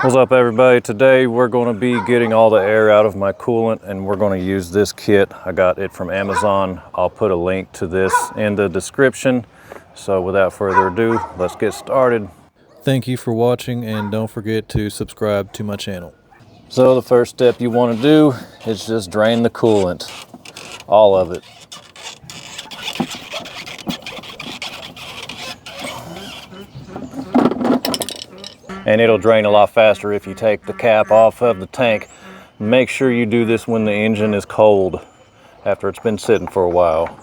What's up, everybody? Today we're going to be getting all the air out of my coolant, and we're going to use this kit. I got it from Amazon. I'll put a link to this in the description. So without further ado, let's get started. Thank you for watching, and don't forget to subscribe to my channel. So the first step you want to do is just drain the coolant, all of it. And it'll drain a lot faster if you take the cap off of the tank. Make sure you do this when the engine is cold, after it's been sitting for a while.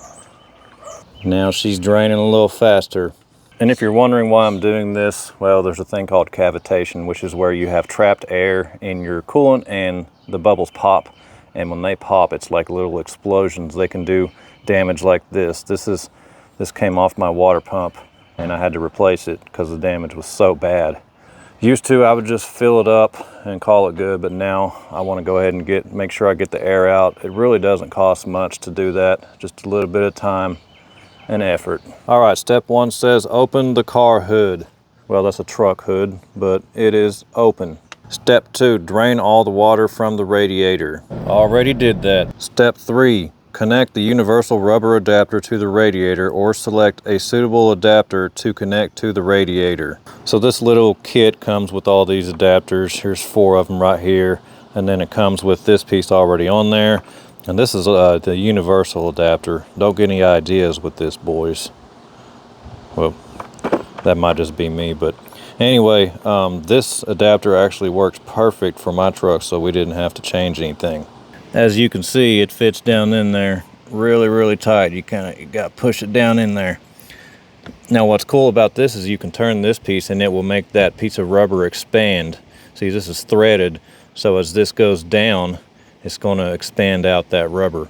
Now she's draining a little faster. And if you're wondering why I'm doing this, well, there's a thing called cavitation, which is where you have trapped air in your coolant and the bubbles pop. And when they pop, it's like little explosions. They can do damage like this. This came off my water pump, and I had to replace it because the damage was so bad. Used to, I would just fill it up and call it good, but now I want to go ahead and make sure I get the air out. It really doesn't cost much to do that, just a little bit of time and effort. All right, step one says open the car hood. Well, that's a truck hood, but it is open. Step two, drain all the water from the radiator. Already did that. Step three, connect the universal rubber adapter to the radiator, or select a suitable adapter to connect to the radiator. So this little kit comes with all these adapters. Here's 4 of them right here, and then it comes with this piece already on there. And this is the universal adapter. Don't get any ideas with this, boys. Well, that might just be me, but anyway, this adapter actually works perfect for my truck, so we didn't have to change anything. As you can see, it fits down in there really tight. You got to push it down in there. Now what's cool about this is you can turn this piece and it will make that piece of rubber expand. See, this is threaded, so as this goes down, it's going to expand out that rubber.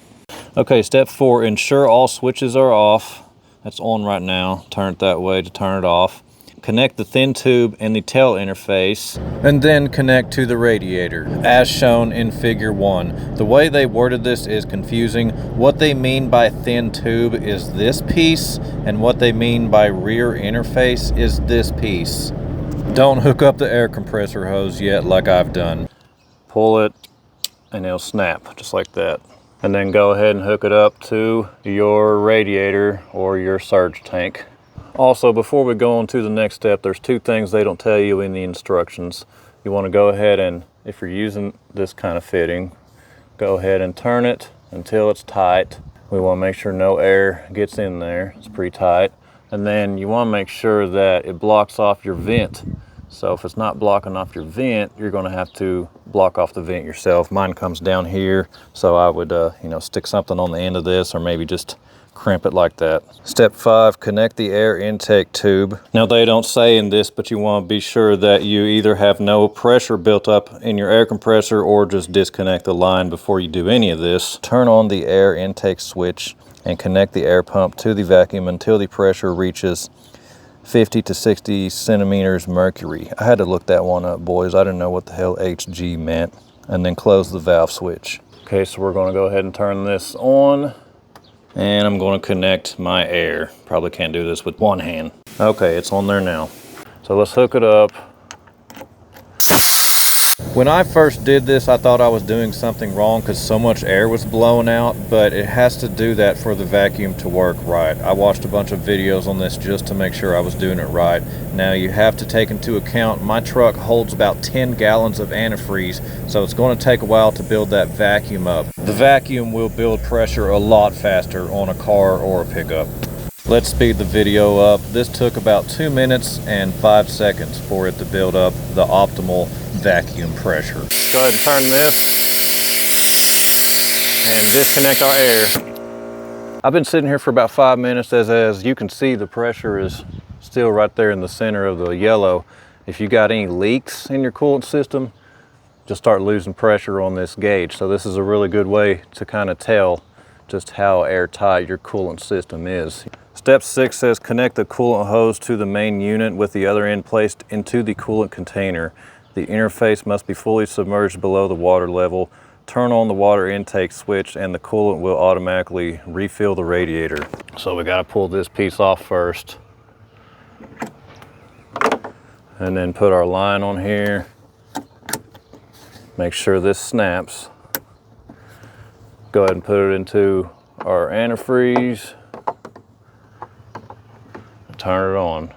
Okay, step 4, ensure all switches are off. That's on right now. Turn it that way to turn it off. Connect the thin tube and the tail interface, and then connect to the radiator, as shown in figure 1. The way they worded this is confusing. What they mean by thin tube is this piece, and what they mean by rear interface is this piece. Don't hook up the air compressor hose yet like I've done. Pull it and it'll snap just like that. And then go ahead and hook it up to your radiator or your surge tank. Also, before we go on to the next step, there's 2 things they don't tell you in the instructions. You want to go ahead and, if you're using this kind of fitting, go ahead and turn it until it's tight. We want to make sure no air gets in there. It's pretty tight. And then you want to make sure that it blocks off your vent. So if it's not blocking off your vent, you're going to have to block off the vent yourself. Mine comes down here, so I would stick something on the end of this, or maybe just crimp it like that. Step 5, connect the air intake tube. Now they don't say in this, but you want to be sure that you either have no pressure built up in your air compressor or just disconnect the line before you do any of this. Turn on the air intake switch and connect the air pump to the vacuum until the pressure reaches 50 to 60 centimeters mercury. I had to look that one up, boys. I didn't know what the hell HG meant. And then close the valve switch. Okay, so we're going to go ahead and turn this on. And I'm going to connect my air. Probably can't do this with one hand. Okay, it's on there now. So let's hook it up. When I first did this, I thought I was doing something wrong because so much air was blowing out, but it has to do that for the vacuum to work right. I watched a bunch of videos on this just to make sure I was doing it right. Now you have to take into account my truck holds about 10 gallons of antifreeze, so it's going to take a while to build that vacuum up. The vacuum will build pressure a lot faster on a car or a pickup. Let's speed the video up. This took about 2 minutes and 5 seconds for it to build up the optimal vacuum pressure. Go ahead and turn this and disconnect our air. I've been sitting here for about 5 minutes. As you can see, the pressure is still right there in the center of the yellow. If you got any leaks in your coolant system, just start losing pressure on this gauge. So this is a really good way to kind of tell just how airtight your coolant system is. Step 6 says connect the coolant hose to the main unit with the other end placed into the coolant container. The interface must be fully submerged below the water level. Turn on the water intake switch and the coolant will automatically refill the radiator. So we got to pull this piece off first. And then put our line on here. Make sure this snaps. Go ahead and put it into our antifreeze. Turn it on.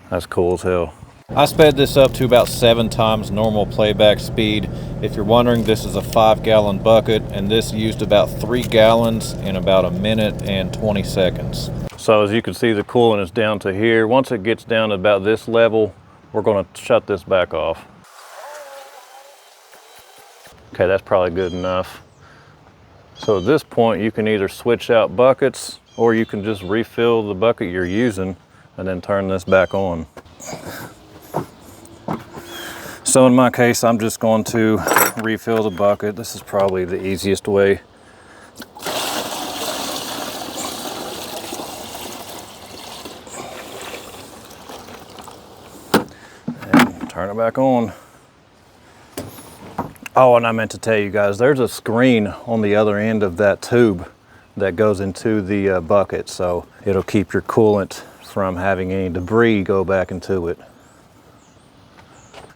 That's cool as hell. I sped this up to about 7 times normal playback speed. If you're wondering, this is a 5-gallon bucket, and this used about 3 gallons in about 1 minute and 20 seconds. So as you can see, the coolant is down to here. Once it gets down to about this level, we're going to shut this back off. Okay, that's probably good enough. So at this point, you can either switch out buckets, or you can just refill the bucket you're using and then turn this back on. So in my case, I'm just going to refill the bucket. This is probably the easiest way. And turn it back on. Oh, and I meant to tell you guys, there's a screen on the other end of that tube that goes into the bucket, so it'll keep your coolant from having any debris go back into it.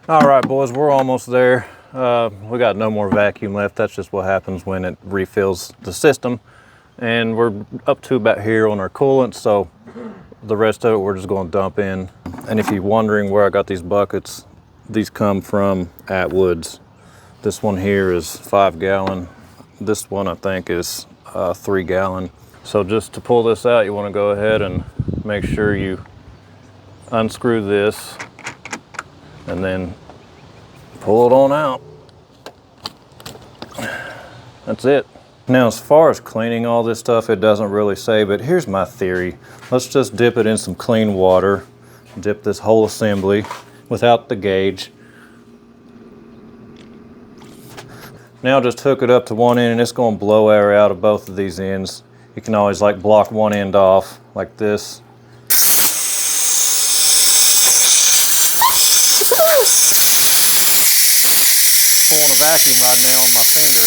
All right, boys, we're almost there. We got no more vacuum left. That's just what happens when it refills the system. And we're up to about here on our coolant, so the rest of it we're just going to dump in. And if you're wondering where I got these buckets, these come from Atwood's. This one here is 5-gallon. This one I think is 3-gallon. So just to pull this out, you want to go ahead and make sure you unscrew this and then pull it on out. That's it. Now, as far as cleaning all this stuff, it doesn't really say, but here's my theory. Let's just dip it in some clean water, dip this whole assembly without the gauge. Now just hook it up to one end and it's going to blow air out of both of these ends. You can always like block one end off like this. Pulling a vacuum right now on my finger.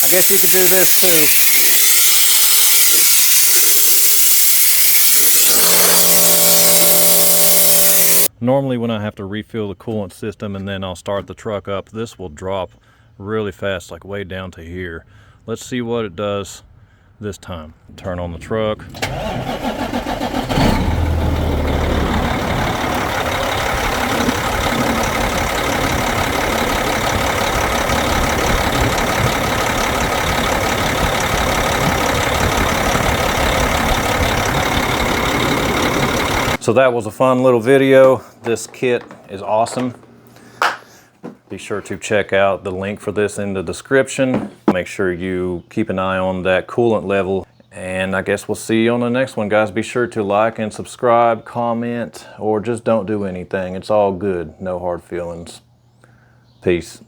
I guess you could do this too. Normally when I have to refill the coolant system and then I'll start the truck up, this will drop really fast, like way down to here. Let's see what it does this time. Turn on the truck. So that was a fun little video. This kit is awesome. Be sure to check out the link for this in the description. Make sure you keep an eye on that coolant level. And I guess we'll see you on the next one, guys. Be sure to like and subscribe, comment, or just don't do anything. It's all good. No hard feelings. Peace.